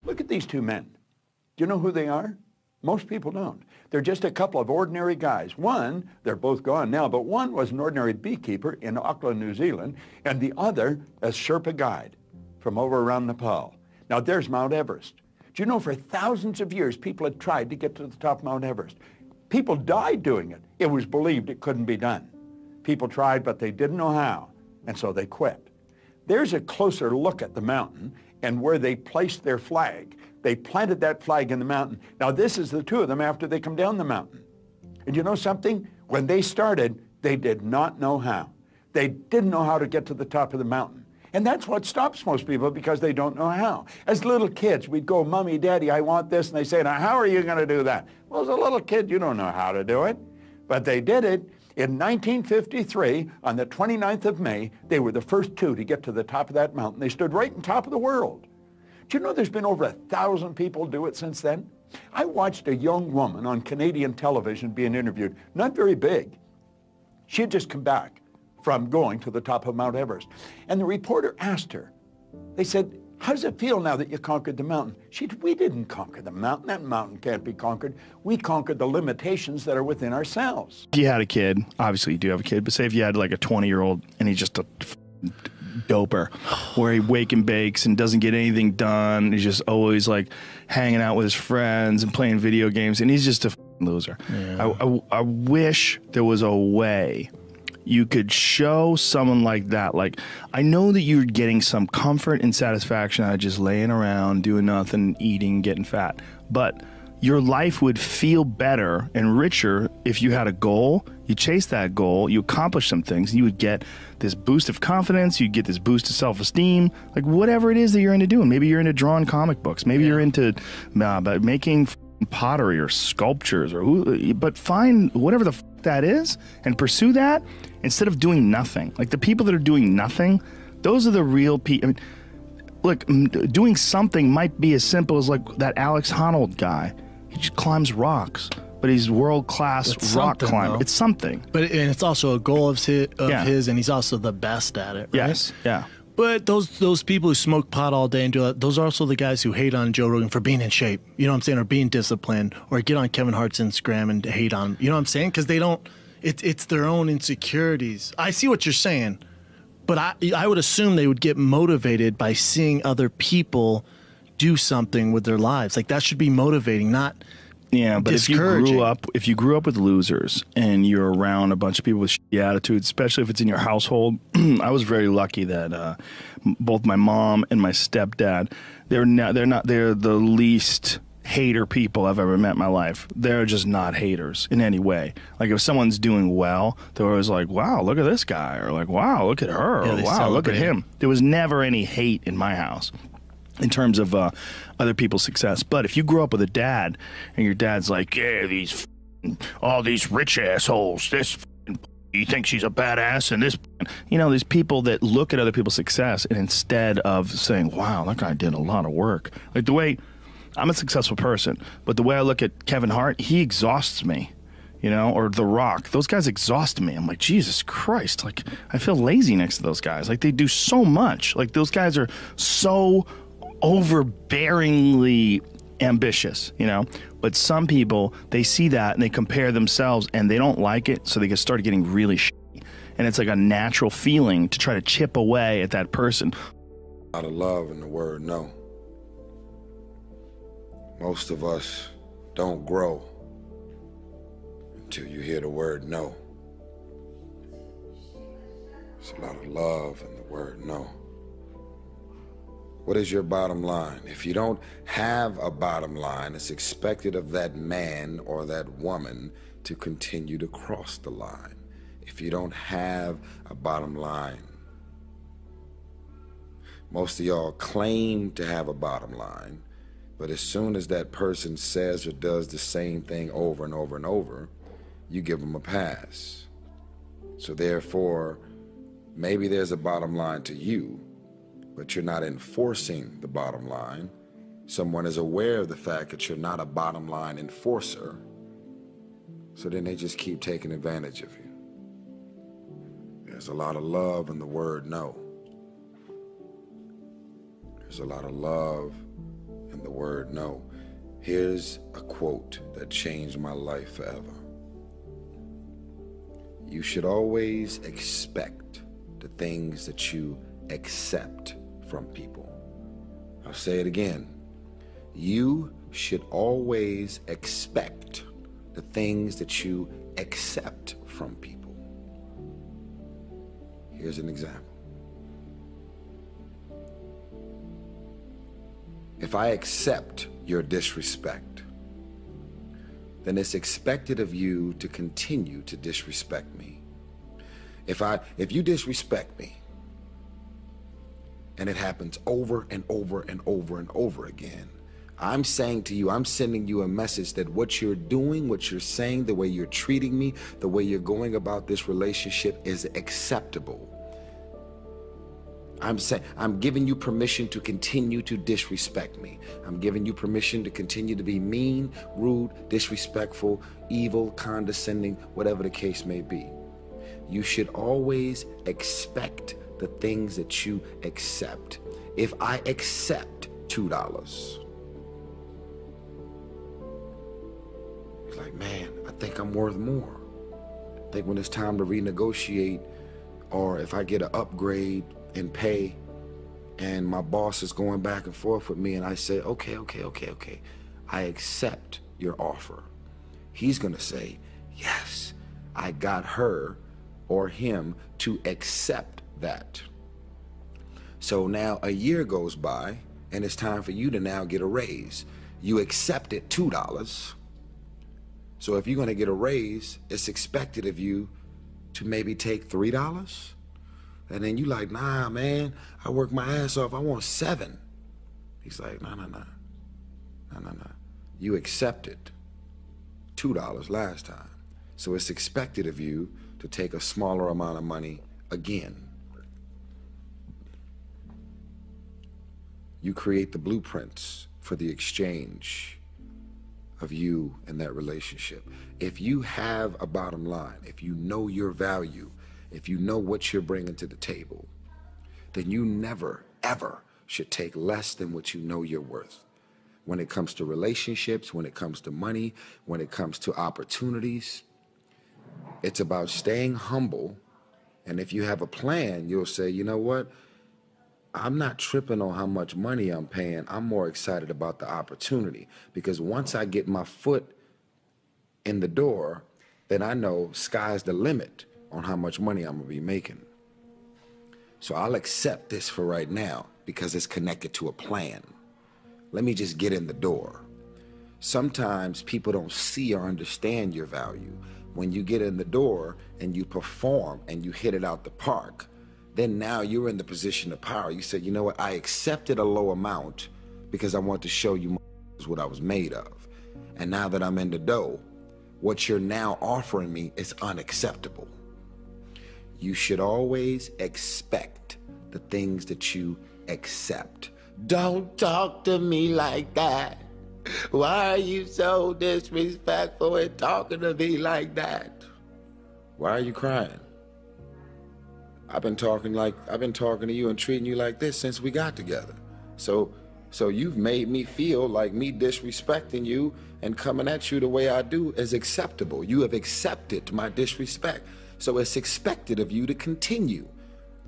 Look at these two men. Do you know who they are? Most people don't. They're just a couple of ordinary guys. One, they're both gone now, but one was an ordinary beekeeper in Auckland, New Zealand, and the other a Sherpa guide from over around Nepal. Now there's Mount Everest. Do you know for thousands of years people had tried to get to the top of Mount Everest? People died doing it. It was believed it couldn't be done. People tried, but they didn't know how, and so they quit. There's a closer look at the mountain and where they placed their flag. They planted that flag in the mountain. Now this is the two of them after they come down the mountain. And you know something? When they started, they did not know how. They didn't know how to get to the top of the mountain. And that's what stops most people, because they don't know how. As little kids, we'd go, Mommy, Daddy, I want this. And they say, now how are you going to do that? Well, as a little kid, you don't know how to do it. But they did it. In 1953, on the 29th of May, they were the first two to get to the top of that mountain. They stood right on top of the world. Do you know there's been over 1,000 people do it since then? I watched a young woman on Canadian television being interviewed, not very big. She had just come back from going to the top of Mount Everest. And the reporter asked her, they said, how does it feel now that you conquered the mountain? She said, we didn't conquer the mountain. That mountain can't be conquered. We conquered the limitations that are within ourselves. If you had a kid, obviously you do have a kid, but say if you had like a 20-year-old and he's just a doper, where he wake and bakes and doesn't get anything done. He's just always like hanging out with his friends and playing video games, and he's just a loser. Yeah. I wish there was a way you could show someone like that. Like, I know that you're getting some comfort and satisfaction out of just laying around, doing nothing, eating, getting fat, but your life would feel better and richer if you had a goal, you chase that goal, you accomplish some things, you would get this boost of confidence, you get this boost of self-esteem, like whatever it is that you're into doing. Maybe you're into drawing comic books, maybe you're into making pottery or sculptures, but find whatever the that is and pursue that instead of doing nothing. Like the people that are doing nothing, those are the real people. I mean, look, doing something might be as simple as like that Alex Honnold guy. He just climbs rocks, but he's world-class rock climber. Though. It's something. And it's also a goal of his, and he's also the best at it, right? Yes, yeah. But those people who smoke pot all day and do that, those are also the guys who hate on Joe Rogan for being in shape. You know what I'm saying? Or being disciplined, or get on Kevin Hart's Instagram and hate on him. You know what I'm saying? Because they don't, it's their own insecurities. I see what you're saying, but I would assume they would get motivated by seeing other people do something with their lives. Like that should be motivating, not but if you grew up with losers and you're around a bunch of people with shitty attitudes, especially if it's in your household, I was very lucky that both my mom and my stepdad, they're the least hater people I've ever met in my life. They're just not haters in any way. Like if someone's doing well, they're always like, wow, look at this guy, or like, wow, look at her, or wow, look at him. There was never any hate in my house in terms of other people's success. But if you grow up with a dad and your dad's like, yeah, all these rich assholes, he thinks she's a badass, and this, these people that look at other people's success and instead of saying, wow, that guy did a lot of work. Like the way, I'm a successful person, but the way I look at Kevin Hart, he exhausts me. Or The Rock. Those guys exhaust me. I'm like, Jesus Christ. Like, I feel lazy next to those guys. Like, they do so much. Like, those guys are so overbearingly ambitious, But some people, they see that and they compare themselves and they don't like it, so they start getting really shitty. And it's like a natural feeling to try to chip away at that person. A lot of love in the word no. Most of us don't grow until you hear the word no. There's a lot of love in the word no. What is your bottom line? If you don't have a bottom line, it's expected of that man or that woman to continue to cross the line. If you don't have a bottom line, most of y'all claim to have a bottom line, but as soon as that person says or does the same thing over and over and over, you give them a pass. So therefore, maybe there's a bottom line to you, but you're not enforcing the bottom line. Someone is aware of the fact that you're not a bottom line enforcer, so then they just keep taking advantage of you. There's a lot of love in the word no. There's a lot of love in the word No, here's a quote that changed my life forever. You should always expect the things that you accept from people. I'll say it again. You should always expect the things that you accept from people. Here's an example. If I accept your disrespect, then it's expected of you to continue to disrespect me. If you disrespect me, and it happens over and over and over and over again, I'm saying to you, I'm sending you a message that what you're doing, what you're saying, the way you're treating me, the way you're going about this relationship is acceptable. I'm giving you permission to continue to disrespect me. I'm giving you permission to continue to be mean, rude, disrespectful, evil, condescending, whatever the case may be. You should always expect the things that you accept. If I accept $2, you're like, man, I think I'm worth more. I think when it's time to renegotiate, or if I get an upgrade in pay and my boss is going back and forth with me and I say, okay, I accept your offer. He's gonna say, yes, I got her or him to accept that. So now a year goes by and it's time for you to now get a raise. You accepted $2. So if you're gonna get a raise, it's expected of you to maybe take $3. And then you like, nah, man, I work my ass off, I want $7. He's like, no. You accepted $2 last time. So it's expected of you to take a smaller amount of money again. You create the blueprints for the exchange of you and that relationship. If you have a bottom line, if you know your value, if you know what you're bringing to the table, then you never, ever should take less than what you know you're worth. When it comes to relationships, when it comes to money, when it comes to opportunities, it's about staying humble. And if you have a plan, you'll say, you know what? I'm not tripping on how much money I'm paying. I'm more excited about the opportunity, because once I get my foot in the door, then I know sky's the limit on how much money I'm gonna be making. So I'll accept this for right now because it's connected to a plan. Let me just get in the door. Sometimes people don't see or understand your value. When you get in the door and you perform and you hit it out the park, then now you're in the position of power. You said, you know what, I accepted a low amount because I want to show you what I was made of. And now that I'm in the dough, what you're now offering me is unacceptable. You should always expect the things that you accept. Don't talk to me like that. Why are you so disrespectful and talking to me like that? Why are you crying? I've been talking to you and treating you like this since we got together. So you've made me feel like me disrespecting you and coming at you the way I do is acceptable. You have accepted my disrespect. So it's expected of you to continue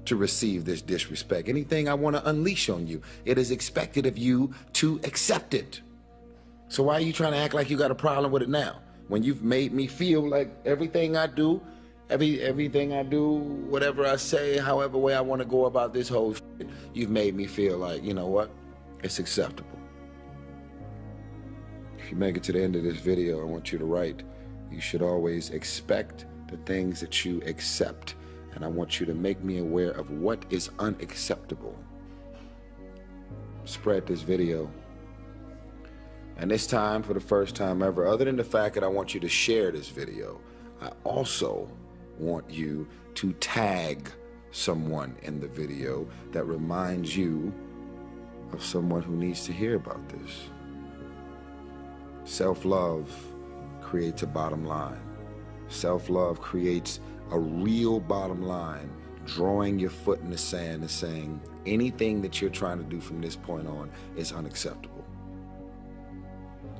to receive this disrespect. Anything I want to unleash on you, it is expected of you to accept it. So why are you trying to act like you got a problem with it now? When you've made me feel like everything I do, whatever I say, however way I want to go about this whole shit, you've made me feel like, you know what? It's acceptable. If you make it to the end of this video, I want you to write, you should always expect the things that you accept. And I want you to make me aware of what is unacceptable. Spread this video. And this time, for the first time ever, other than the fact that I want you to share this video, I also want you to tag someone in the video that reminds you of someone who needs to hear about this. Self-love creates a bottom line. Self-love creates a real bottom line, drawing your foot in the sand and saying anything that you're trying to do from this point on is unacceptable.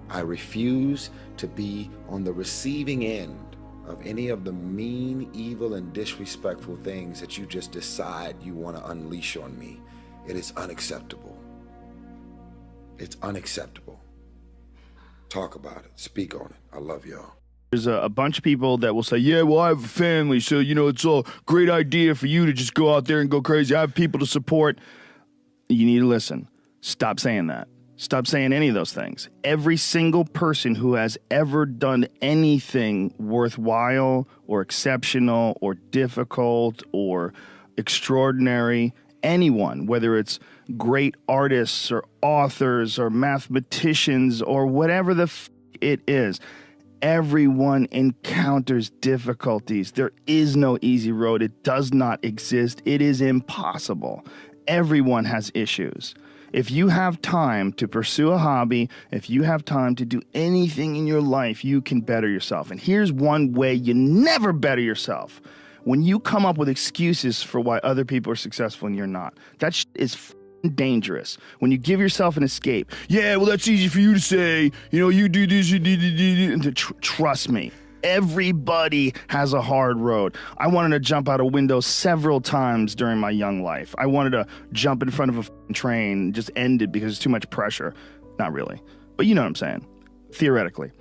I refuse to be on the receiving end of any of the mean, evil, and disrespectful things that you just decide you want to unleash on me. It is unacceptable. It's unacceptable. Talk about it. Speak on it. I love y'all. There's a bunch of people that will say, yeah, well, I have a family, so, it's a great idea for you to just go out there and go crazy. I have people to support. You need to listen. Stop saying that. Stop saying any of those things. Every single person who has ever done anything worthwhile or exceptional or difficult or extraordinary, anyone, whether it's great artists or authors or mathematicians or whatever the it is, everyone encounters difficulties. There is no easy road. It does not exist. It is impossible. Everyone has issues. If you have time to pursue a hobby, if you have time to do anything in your life, you can better yourself. And here's one way you never better yourself. When you come up with excuses for why other people are successful and you're not. That is dangerous. When you give yourself an escape. Yeah, well, that's easy for you to say. You do this, you do. Trust me. Everybody has a hard road. I wanted to jump out a window several times during my young life. I wanted to jump in front of a train and just end it because it's too much pressure. Not really. But you know what I'm saying. Theoretically.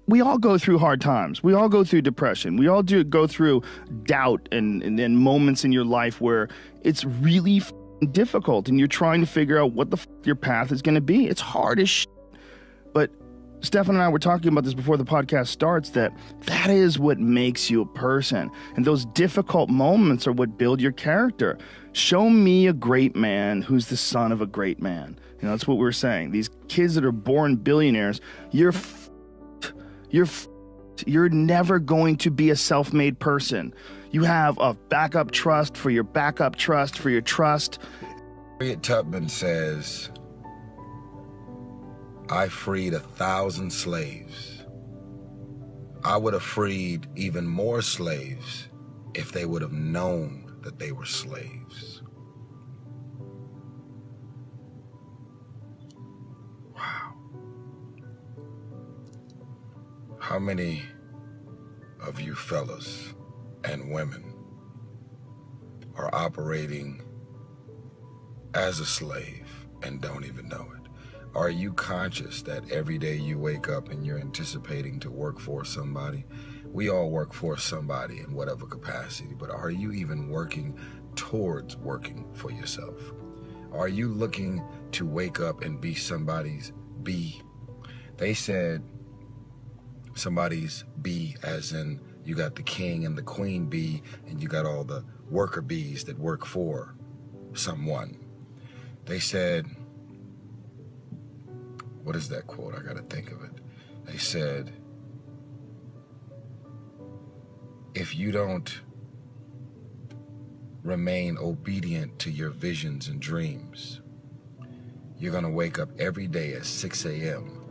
We all go through hard times. We all go through depression. We all go through doubt and moments in your life where it's really difficult and you're trying to figure out what the your path is going to be. It's hard as shit. But Stefan and I were talking about this before the podcast starts, that is what makes you a person. And those difficult moments are what build your character. Show me a great man who's the son of a great man. That's what we're saying. These kids that are born billionaires, you're never going to be a self-made person. You have a backup trust for your backup trust for your trust. Harriet Tubman says, I freed 1,000 slaves. I would have freed even more slaves if they would have known that they were slaves. Wow. How many of you fellas and women are operating as a slave and don't even know it? Are you conscious that every day you wake up and you're anticipating to work for somebody? We all work for somebody in whatever capacity, but are you even working towards working for yourself? Are you looking to wake up and be somebody's bee? They said somebody's bee as in you got the king and the queen bee and you got all the worker bees that work for someone. They said, what is that quote? I gotta think of it. They said, if you don't remain obedient to your visions and dreams, you're gonna wake up every day at 6 a.m.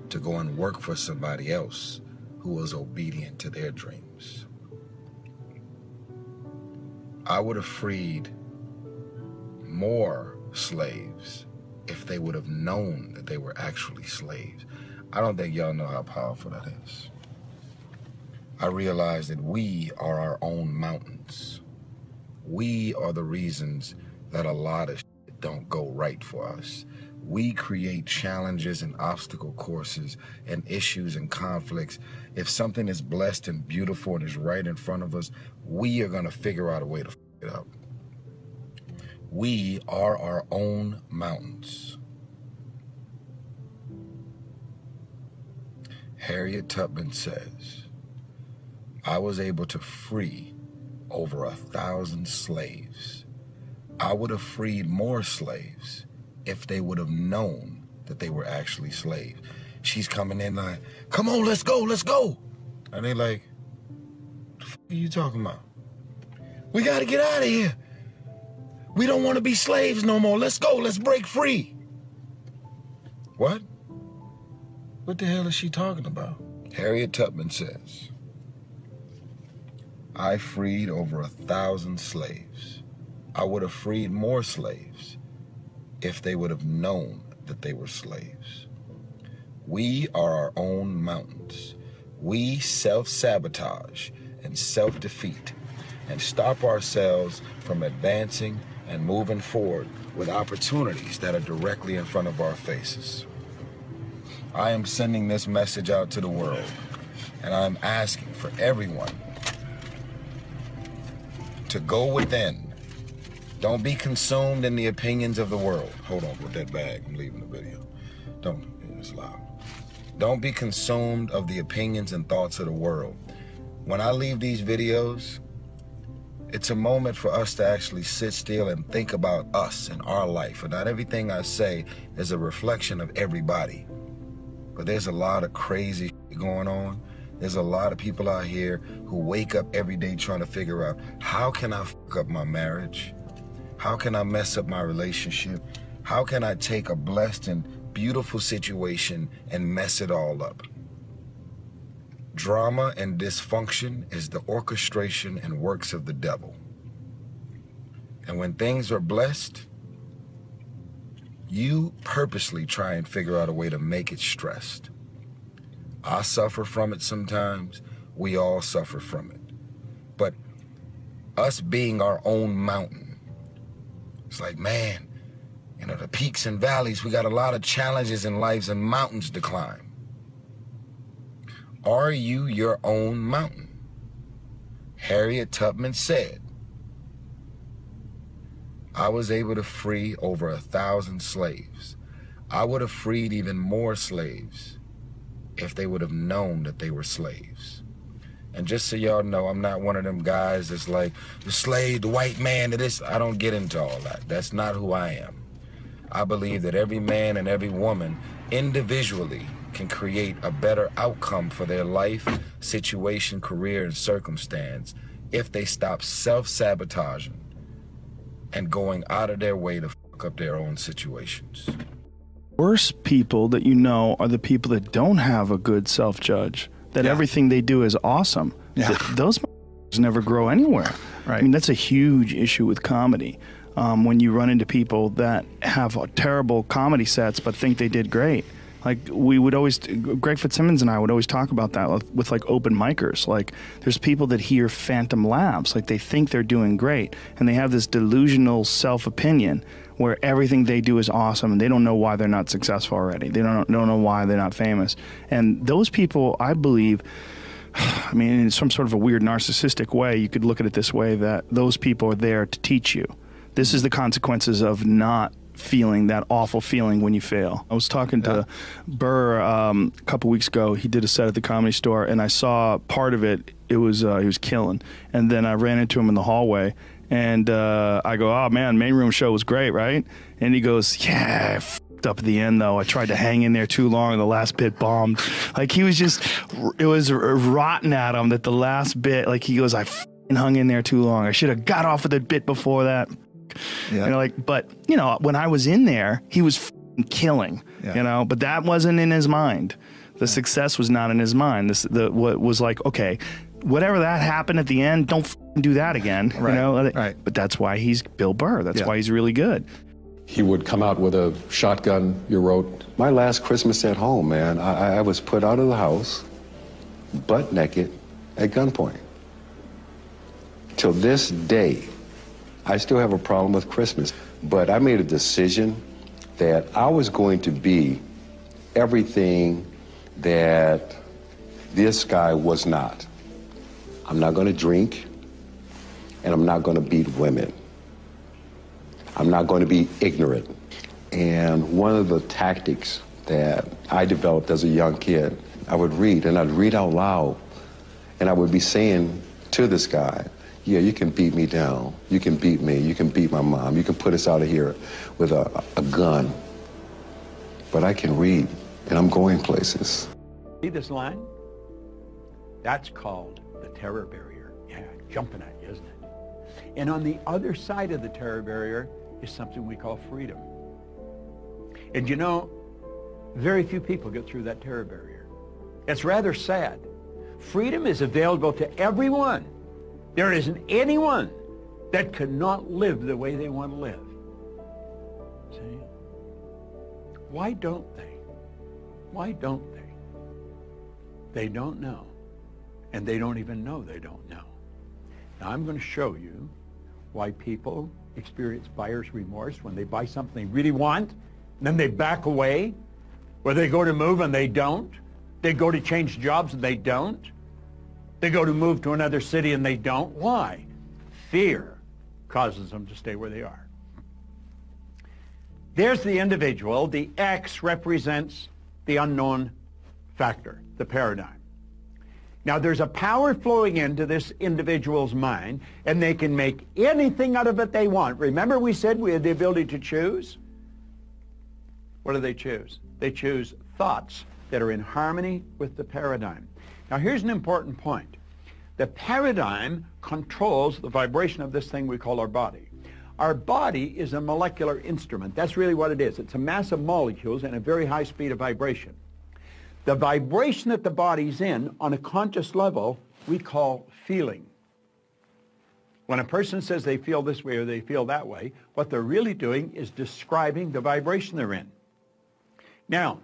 to go and work for somebody else who was obedient to their dreams. I would have freed more slaves if they would have known that they were actually slaves. I don't think y'all know how powerful that is. I realize that we are our own mountains. We are the reasons that a lot of shit don't go right for us. We create challenges and obstacle courses and issues and conflicts. If something is blessed and beautiful and is right in front of us, we are gonna figure out a way to f it up. We are our own mountains. Harriet Tubman says, I was able to free over 1,000 slaves. I would have freed more slaves if they would have known that they were actually slaves. She's coming in like, come on, let's go, let's go. And they like, what the fuck are you talking about? We gotta get out of here. We don't want to be slaves no more. Let's go. Let's break free. What? What the hell is she talking about? Harriet Tubman says, I freed over 1,000 slaves. I would have freed more slaves if they would have known that they were slaves. We are our own mountains. We self-sabotage and self-defeat and stop ourselves from advancing and moving forward with opportunities that are directly in front of our faces. I am sending this message out to the world, and I'm asking for everyone to go within. Don't be consumed in the opinions of the world. Hold on with that bag, I'm leaving the video. It's loud. Don't be consumed of the opinions and thoughts of the world. When I leave these videos, it's a moment for us to actually sit still and think about us and our life. And not everything I say is a reflection of everybody. But there's a lot of crazy shit going on. There's a lot of people out here who wake up every day trying to figure out, how can I fuck up my marriage? How can I mess up my relationship? How can I take a blessed and beautiful situation and mess it all up? Drama and dysfunction is the orchestration and works of the devil. And when things are blessed, you purposely try and figure out a way to make it stressed. I suffer from it sometimes. We all suffer from it. But us being our own mountain, it's like, man, you know, the peaks and valleys, we got a lot of challenges in lives and mountains to climb. Are you your own mountain? Harriet Tubman said, I was able to free over 1,000 slaves. I would have freed even more slaves if they would have known that they were slaves. And just so y'all know, I'm not one of them guys that's like, the slave, the white man, I don't get into all that. That's not who I am. I believe that every man and every woman individually can create a better outcome for their life, situation, career, and circumstance if they stop self-sabotaging and going out of their way to fuck up their own situations. Worst people that you know are the people that don't have a good self-judge, that everything they do is awesome. Those never grow anywhere. Right. I mean, that's a huge issue with comedy. When you run into people that have terrible comedy sets but think they did great. Like we would always, Greg Fitzsimmons and I would always talk about that with like open micers. Like there's people that hear phantom laughs, like they think they're doing great, and they have this delusional self-opinion where everything they do is awesome, and they don't know why they're not successful already. They don't know why they're not famous. And those people, I believe, I mean, in some sort of a weird narcissistic way, you could look at it this way, that those people are there to teach you. This is the consequences of not feeling that awful feeling when you fail. I was talking to Burr a couple weeks ago. He did a set at the Comedy Store, and I saw part of it. It was he was killing. And then I ran into him in the hallway, and I go, "Oh man, main room show was great, right?" And he goes, "Yeah, I f***ed up at the end though. I tried to hang in there too long, and the last bit bombed." Like he was just, it was rotten at him that the last bit. Like he goes, "I f***ing hung in there too long. I should have got off of the bit before that." You know, like, but you know, when I was in there, he was f***ing killing. You know, but that wasn't in his mind. The success was not in his mind. What was like, okay, whatever that happened at the end, don't f***ing do that again. Right. You know, Right. But that's why he's Bill Burr. That's why he's really good. He would come out with a shotgun, you wrote. My last Christmas at home, man, I was put out of the house, butt naked, at gunpoint. Till this day, I still have a problem with Christmas, but I made a decision that I was going to be everything that this guy was not. I'm not going to drink, and I'm not going to beat women. I'm not going to be ignorant. And one of the tactics that I developed as a young kid, I would read, and I'd read out loud, and I would be saying to this guy, yeah, you can beat me down. You can beat me. You can beat my mom. You can put us out of here with a gun. But I can read, and I'm going places. See this line? That's called the terror barrier. Yeah, jumping at you, isn't it? And on the other side of the terror barrier is something we call freedom. And you know, very few people get through that terror barrier. It's rather sad. Freedom is available to everyone. There isn't anyone that cannot live the way they want to live. See? Why don't they? Why don't they? They don't know. And they don't even know they don't know. Now I'm going to show you why people experience buyer's remorse when they buy something they really want, and then they back away, or they go to move and they don't. They go to change jobs and they don't. They go to move to another city and they don't. Why? Fear causes them to stay where they are. There's the individual. The X represents the unknown factor, the paradigm. Now, there's a power flowing into this individual's mind, and they can make anything out of it they want. Remember we said we had the ability to choose? What do they choose? They choose thoughts that are in harmony with the paradigm. Now, here's an important point. The paradigm controls the vibration of this thing we call our body. Our body is a molecular instrument. That's really what it is. It's a mass of molecules and a very high speed of vibration. The vibration that the body's in on a conscious level we call feeling. When a person says they feel this way or they feel that way, what they're really doing is describing the vibration they're in. Now,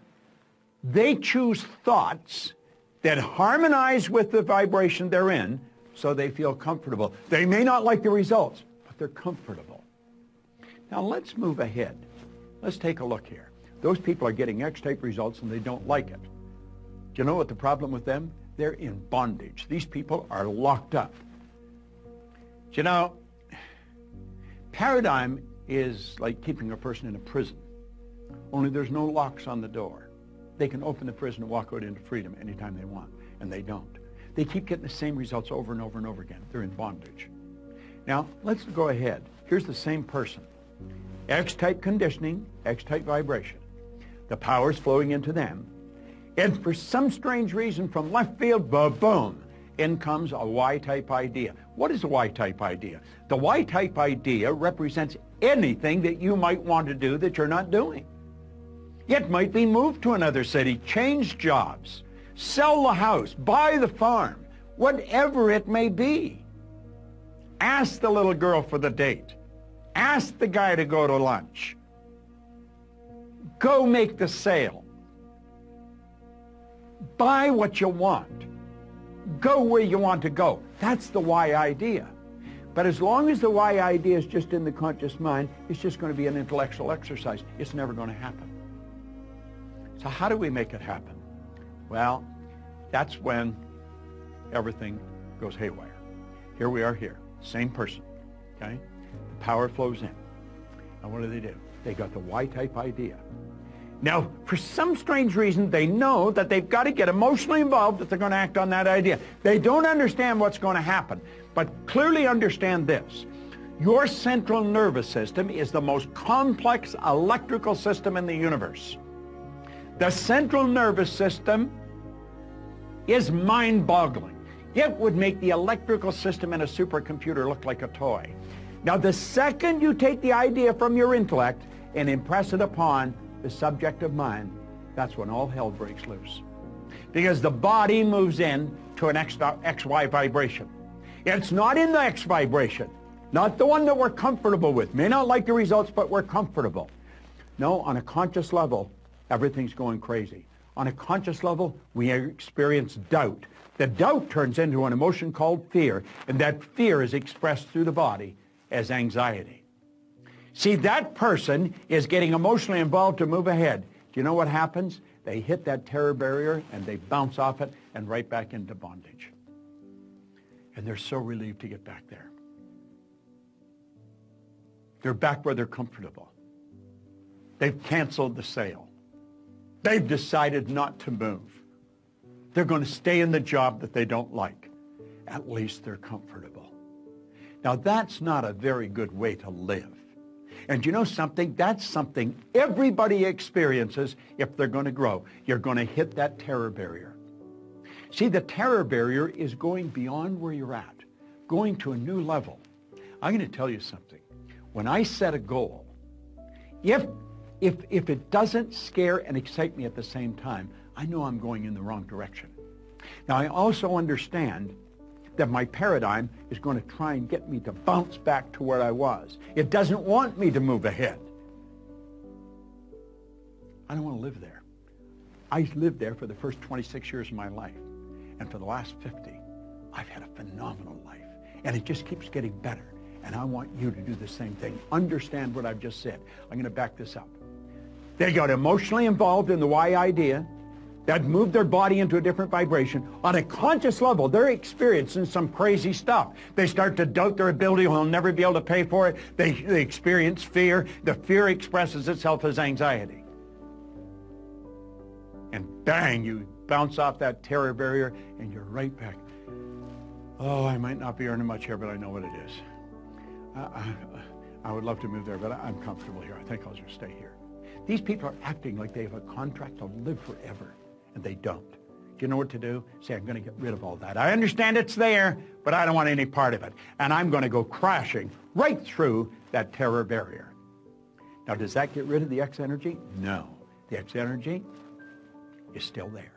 they choose thoughts that harmonize with the vibration they're in so they feel comfortable. They may not like the results, but they're comfortable. Now let's move ahead. Let's take a look here. Those people are getting X-type results and they don't like it. Do you know what the problem with them? They're in bondage. These people are locked up. Do you know, paradigm is like keeping a person in a prison, only there's no locks on the door. They can open the prison and walk out into freedom anytime they want, and they don't. They keep getting the same results over and over and over again. They're in bondage. Now, let's go ahead. Here's the same person. X-type conditioning, X-type vibration. The power's flowing into them. And for some strange reason from left field, boom, in comes a Y-type idea. What is a Y-type idea? The Y-type idea represents anything that you might want to do that you're not doing. It might be move to another city, change jobs, sell the house, buy the farm, whatever it may be. Ask the little girl for the date. Ask the guy to go to lunch. Go make the sale. Buy what you want. Go where you want to go. That's the Y idea. But as long as the Y idea is just in the conscious mind, it's just going to be an intellectual exercise. It's never going to happen. So how do we make it happen? Well, that's when everything goes haywire. Here we are here, same person, okay? The power flows in. And what do? They got the Y-type idea. Now, for some strange reason, they know that they've got to get emotionally involved if they're going to act on that idea. They don't understand what's going to happen, but clearly understand this. Your central nervous system is the most complex electrical system in the universe. The central nervous system is mind-boggling. It would make the electrical system in a supercomputer look like a toy. Now, the second you take the idea from your intellect and impress it upon the subjective mind, that's when all hell breaks loose. Because the body moves in to an XY vibration. It's not in the X vibration, not the one that we're comfortable with. May not like the results, but we're comfortable. No, on a conscious level, everything's going crazy. On a conscious level, we experience doubt. The doubt turns into an emotion called fear, and that fear is expressed through the body as anxiety. See, that person is getting emotionally involved to move ahead. Do you know what happens? They hit that terror barrier, and they bounce off it and right back into bondage. And they're so relieved to get back there. They're back where they're comfortable. They've canceled the sale. They've decided not to move. They're going to stay in the job that they don't like. At least they're comfortable. Now, that's not a very good way to live. And you know something? That's something everybody experiences if they're going to grow. You're going to hit that terror barrier. See, the terror barrier is going beyond where you're at, going to a new level. I'm going to tell you something. When I set a goal, if it doesn't scare and excite me at the same time, I know I'm going in the wrong direction. Now, I also understand that my paradigm is going to try and get me to bounce back to where I was. It doesn't want me to move ahead. I don't want to live there. I lived there for the first 26 years of my life. And for the last 50, I've had a phenomenal life. And it just keeps getting better. And I want you to do the same thing. Understand what I've just said. I'm going to back this up. They got emotionally involved in the why idea. That moved their body into a different vibration. On a conscious level, they're experiencing some crazy stuff. They start to doubt their ability, they'll never be able to pay for it. They experience fear. The fear expresses itself as anxiety. And bang, you bounce off that terror barrier and you're right back. Oh, I might not be earning much here, but I know what it is. I would love to move there, but I'm comfortable here. I think I'll just stay here. These people are acting like they have a contract to live forever, and they don't. Do you know what to do? Say, I'm going to get rid of all that. I understand it's there, but I don't want any part of it. And I'm going to go crashing right through that terror barrier. Now, does that get rid of the X energy? No. The X energy is still there,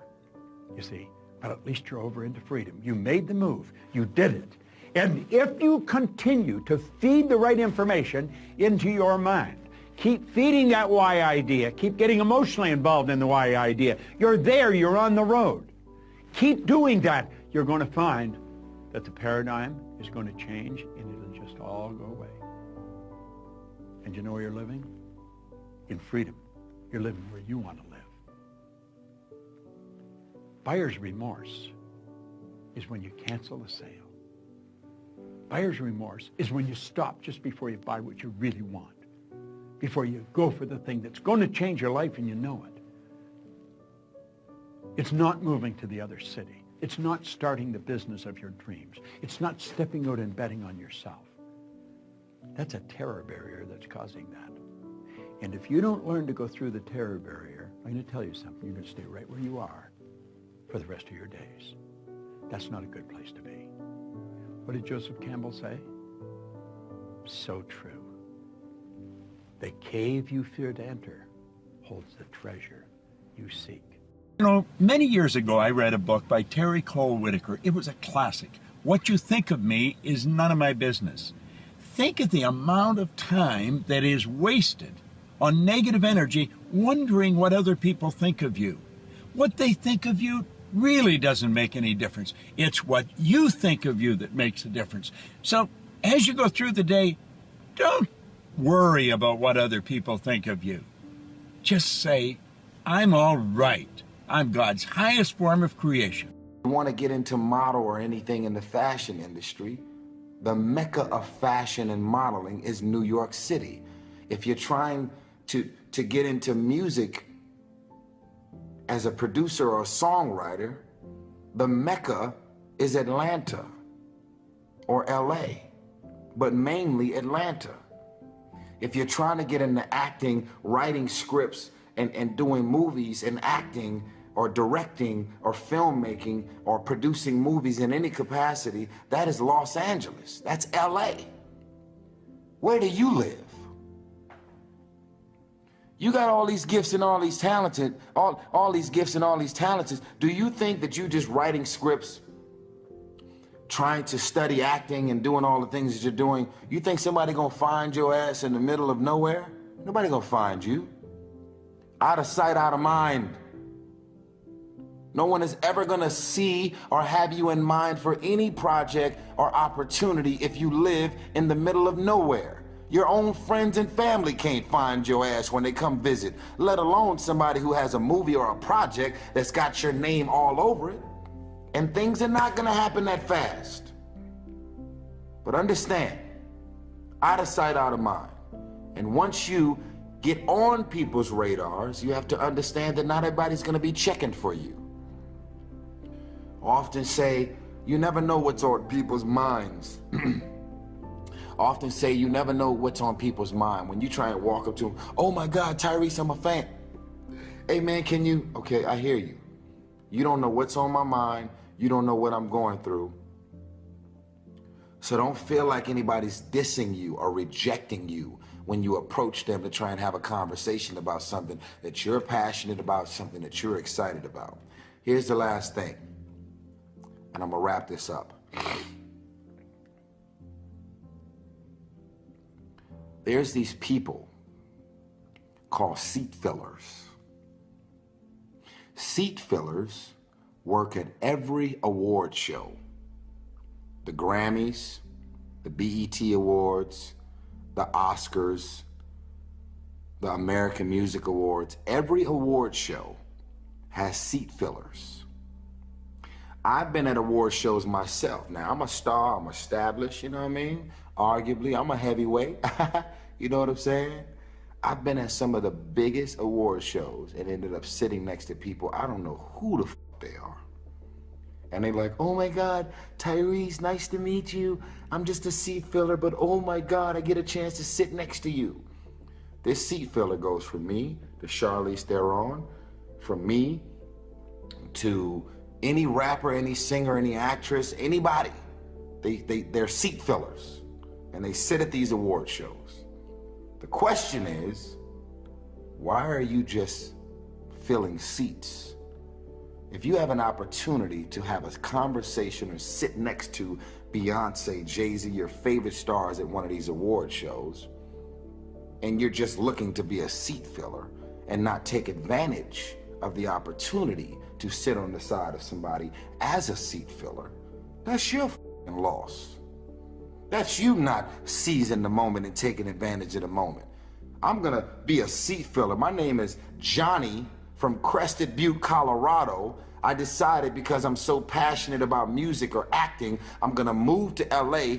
you see. But at least you're over into freedom. You made the move. You did it. And if you continue to feed the right information into your mind, keep feeding that why idea, keep getting emotionally involved in the why idea, you're there, you're on the road. Keep doing that. You're going to find that the paradigm is going to change and it'll just all go away. And you know where you're living? In freedom. You're living where you want to live. Buyer's remorse is when you cancel the sale. Buyer's remorse is when you stop just before you buy what you really want, before you go for the thing that's going to change your life and you know it. It's not moving to the other city. It's not starting the business of your dreams. It's not stepping out and betting on yourself. That's a terror barrier that's causing that. And if you don't learn to go through the terror barrier, I'm going to tell you something. You're going to stay right where you are for the rest of your days. That's not a good place to be. What did Joseph Campbell say? So true. The cave you fear to enter holds the treasure you seek. You know, many years ago I read a book by Terry Cole Whitaker. It was a classic. What you think of me is none of my business. Think of the amount of time that is wasted on negative energy wondering what other people think of you. What they think of you really doesn't make any difference. It's what you think of you that makes a difference. So as you go through the day, don't worry about what other people think of you. Just say, I'm all right. I'm God's highest form of creation. You want to get into model or anything in the fashion industry, the mecca of fashion and modeling is New York City. If you're trying to get into music as a producer or a songwriter, the mecca is Atlanta or LA, but mainly Atlanta. If you're trying to get into acting, writing scripts, and doing movies and acting or directing or filmmaking or producing movies in any capacity, that is Los Angeles. That's LA. Where do you live? You got all these gifts and all these talented, all these gifts and all these talents. Do you think that you just writing scripts, trying to study acting and doing all the things that you're doing, you think somebody gonna find your ass in the middle of nowhere? Nobody gonna find you. Out of sight, out of mind. No one is ever gonna see or have you in mind for any project or opportunity if you live in the middle of nowhere. Your own friends and family can't find your ass when they come visit, let alone somebody who has a movie or a project that's got your name all over it. And things are not gonna happen that fast. But understand, out of sight, out of mind. And once you get on people's radars, you have to understand that not everybody's gonna be checking for you. I often say, you never know what's on people's minds. Often say you never know what's on people's mind. When you try and walk up to them, oh my God, Tyrese, I'm a fan. Hey man, can you? Okay, I hear you. You don't know what's on my mind. You don't know what I'm going through. So don't feel like anybody's dissing you or rejecting you when you approach them to try and have a conversation about something that you're passionate about, something that you're excited about. Here's the last thing, and I'm gonna wrap this up. There's these people called seat fillers. Seat fillers work at every award show. The Grammys, the BET Awards, the Oscars, the American Music Awards. Every award show has seat fillers. I've been at award shows myself. Now, I'm a star, I'm established, you know what I mean? Arguably, I'm a heavyweight. You know what I'm saying? I've been at some of the biggest award shows and ended up sitting next to people, I don't know who the f they are. And they're like, oh my God, Tyrese, nice to meet you. I'm just a seat filler, but oh my God, I get a chance to sit next to you. This seat filler goes from me to Charlize Theron, from me to any rapper, any singer, any actress, anybody. They're seat fillers, and they sit at these award shows. The question is, why are you just filling seats? If you have an opportunity to have a conversation or sit next to Beyonce, Jay-Z, your favorite stars at one of these award shows, and you're just looking to be a seat filler and not take advantage of the opportunity to sit on the side of somebody as a seat filler, that's your f***ing loss. That's you not seizing the moment and taking advantage of the moment. I'm gonna be a seat filler. My name is Johnny from Crested Butte, Colorado. I decided because I'm so passionate about music or acting, I'm gonna move to LA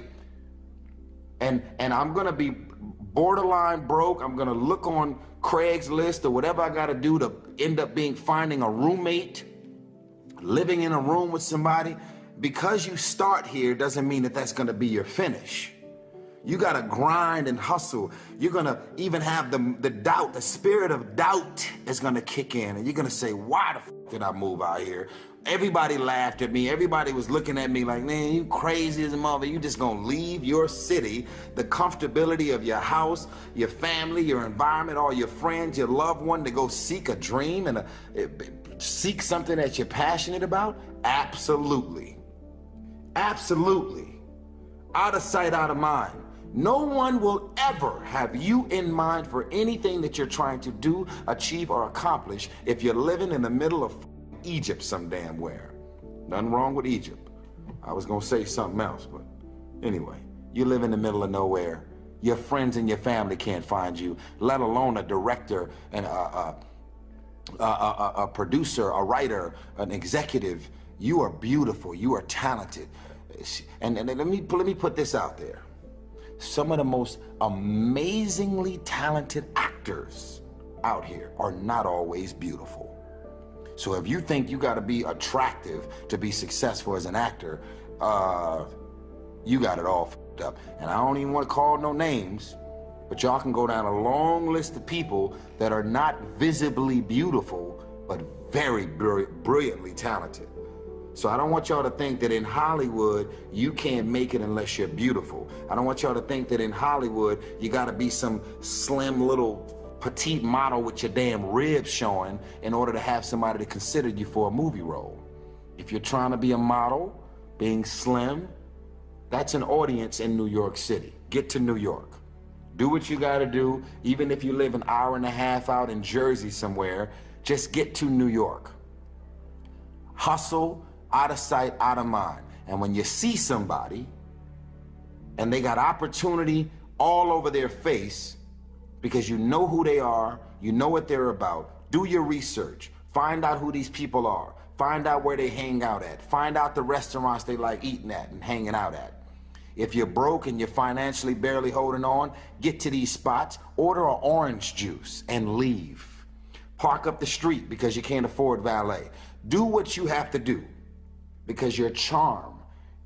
and I'm gonna be borderline broke. I'm gonna look on Craigslist or whatever I gotta do to end up finding a roommate, living in a room with somebody. Because you start here doesn't mean that that's gonna be your finish. You gotta grind and hustle. You're gonna even have the doubt, the spirit of doubt is gonna kick in, and you're gonna say, why the f did I move out here? Everybody laughed at me. Everybody was looking at me like, man, you crazy as a mother. You just gonna leave your city, the comfortability of your house, your family, your environment, all your friends, your loved one to go seek a dream and seek something that you're passionate about? Absolutely. Absolutely. Out of sight, out of mind. No one will ever have you in mind for anything that you're trying to do, achieve, or accomplish if you're living in the middle of Egypt some damn where. Nothing wrong with Egypt. I was gonna say something else, but anyway, you live in the middle of nowhere. Your friends and your family can't find you, let alone a director and a producer, a writer, an executive. You are beautiful, you are talented. And let me put this out there. Some of the most amazingly talented actors out here are not always beautiful. So if you think you gotta be attractive to be successful as an actor, you got it all f***ed up. And I don't even wanna call no names, but y'all can go down a long list of people that are not visibly beautiful, but very brilliantly talented. So I don't want y'all to think that in Hollywood, you can't make it unless you're beautiful. I don't want y'all to think that in Hollywood, you gotta be some slim little petite model with your damn ribs showing in order to have somebody to consider you for a movie role. If you're trying to be a model, being slim, that's an audience in New York City. Get to New York. Do what you gotta do. Even if you live an hour and a half out in Jersey somewhere, just get to New York. Hustle, out of sight, out of mind. And when you see somebody and they got opportunity all over their face because you know who they are, you know what they're about, do your research, find out who these people are, find out where they hang out at, find out the restaurants they like eating at and hanging out at. If you're broke and you're financially barely holding on, get to these spots, order an orange juice and leave. Park up the street because you can't afford valet. Do what you have to do. Because you're charm,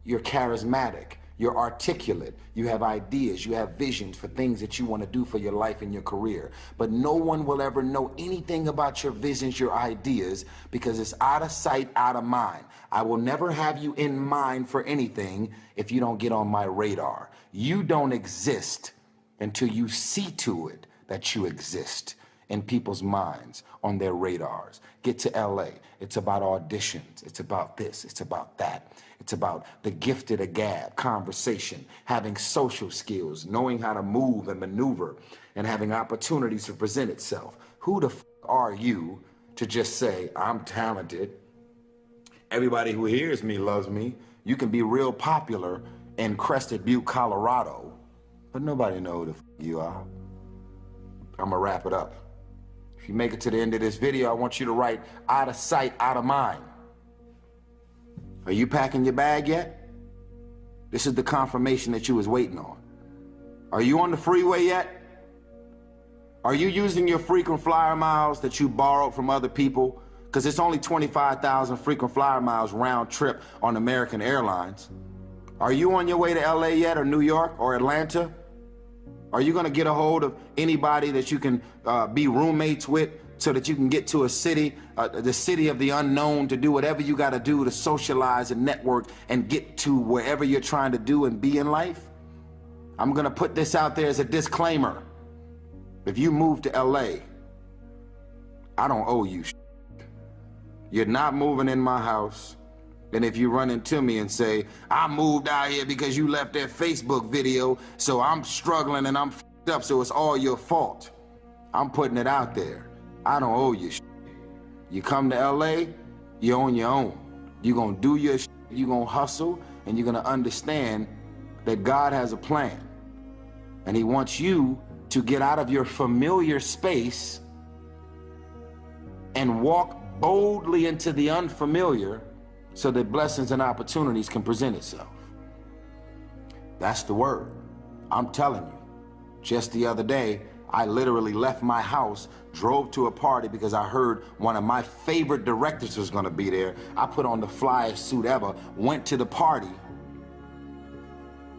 you're charismatic, you're articulate, you have ideas, you have visions for things that you want to do for your life and your career. But no one will ever know anything about your visions, your ideas, because it's out of sight, out of mind. I will never have you in mind for anything if you don't get on my radar. You don't exist until you see to it that you exist in people's minds, on their radars. Get to LA. It's about auditions. It's about this. It's about that. It's about the gift of the gab, conversation, having social skills, knowing how to move and maneuver, and having opportunities to present itself. Who the f are you to just say, I'm talented. Everybody who hears me loves me. You can be real popular in Crested Butte, Colorado, but nobody know who the f you are. I'm gonna wrap it up. If you make it to the end of this video, I want you to write, out of sight, out of mind. Are you packing your bag yet? This is the confirmation that you was waiting on. Are you on the freeway yet? Are you using your frequent flyer miles that you borrowed from other people? Because it's only 25,000 frequent flyer miles round trip on American Airlines. Are you on your way to LA yet, or New York, or Atlanta? Are you gonna get a hold of anybody that you can be roommates with so that you can get to a city, the city of the unknown, to do whatever you gotta do to socialize and network and get to wherever you're trying to do and be in life? I'm gonna put this out there as a disclaimer. If you move to LA, I don't owe you shit. You're not moving in my house. And if you run into me and say, I moved out here because you left that Facebook video, so I'm struggling and I'm f***ed up, so it's all your fault. I'm putting it out there. I don't owe you shit. You come to LA, you're on your own. You're gonna do your shit, you're gonna hustle, and you're gonna understand that God has a plan. And he wants you to get out of your familiar space and walk boldly into the unfamiliar so that blessings and opportunities can present itself. That's the word. I'm telling you. Just the other day, I literally left my house, drove to a party because I heard one of my favorite directors was gonna be there. I put on the flyest suit ever, went to the party,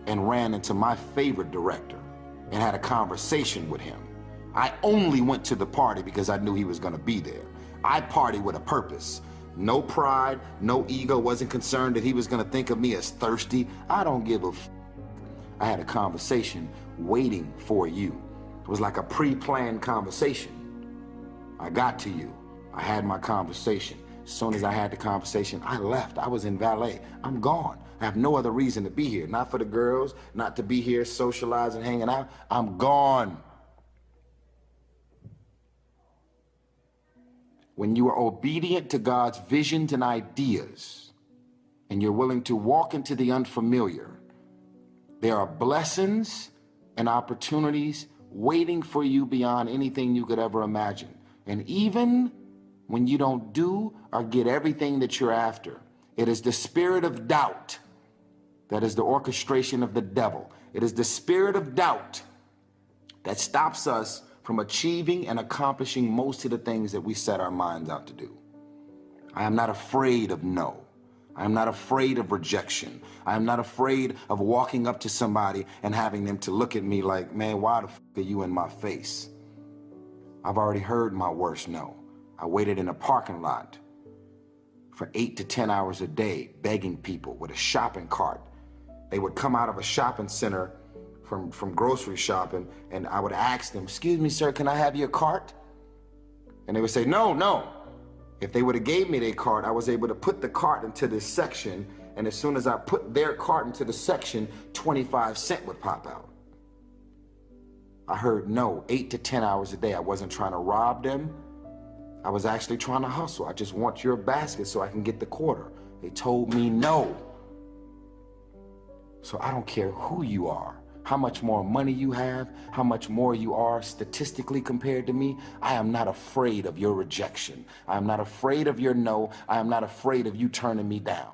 and ran into my favorite director and had a conversation with him. I only went to the party because I knew he was gonna be there. I partied with a purpose. No pride, no ego, wasn't concerned that he was gonna think of me as thirsty. I don't give a f. I had a conversation waiting for you. It was like a pre-planned conversation. I got to you. I had my conversation. As soon as I had the conversation, I left. I was in valet. I'm gone. I have no other reason to be here. Not for the girls, not to be here socializing, hanging out. I'm gone. When you are obedient to God's visions and ideas, and you're willing to walk into the unfamiliar, there are blessings and opportunities waiting for you beyond anything you could ever imagine. And even when you don't do or get everything that you're after, it is the spirit of doubt that is the orchestration of the devil. It is the spirit of doubt that stops us from achieving and accomplishing most of the things that we set our minds out to do. I am not afraid of no. I am not afraid of rejection. I am not afraid of walking up to somebody and having them to look at me like, man, why the f are you in my face? I've already heard my worst no. I waited in a parking lot for 8 to 10 hours a day, begging people with a shopping cart. They would come out of a shopping center from grocery shopping, and I would ask them, excuse me, sir, can I have your cart? And they would say, no, no. If they would have gave me their cart, I was able to put the cart into this section, and as soon as I put their cart into the section, 25 cents would pop out. I heard no 8 to 10 hours a day. I wasn't trying to rob them. I was actually trying to hustle. I just want your basket so I can get the quarter. They told me no. So I don't care who you are, how much more money you have, how much more you are statistically compared to me. I am not afraid of your rejection. I am not afraid of your no. I am not afraid of you turning me down.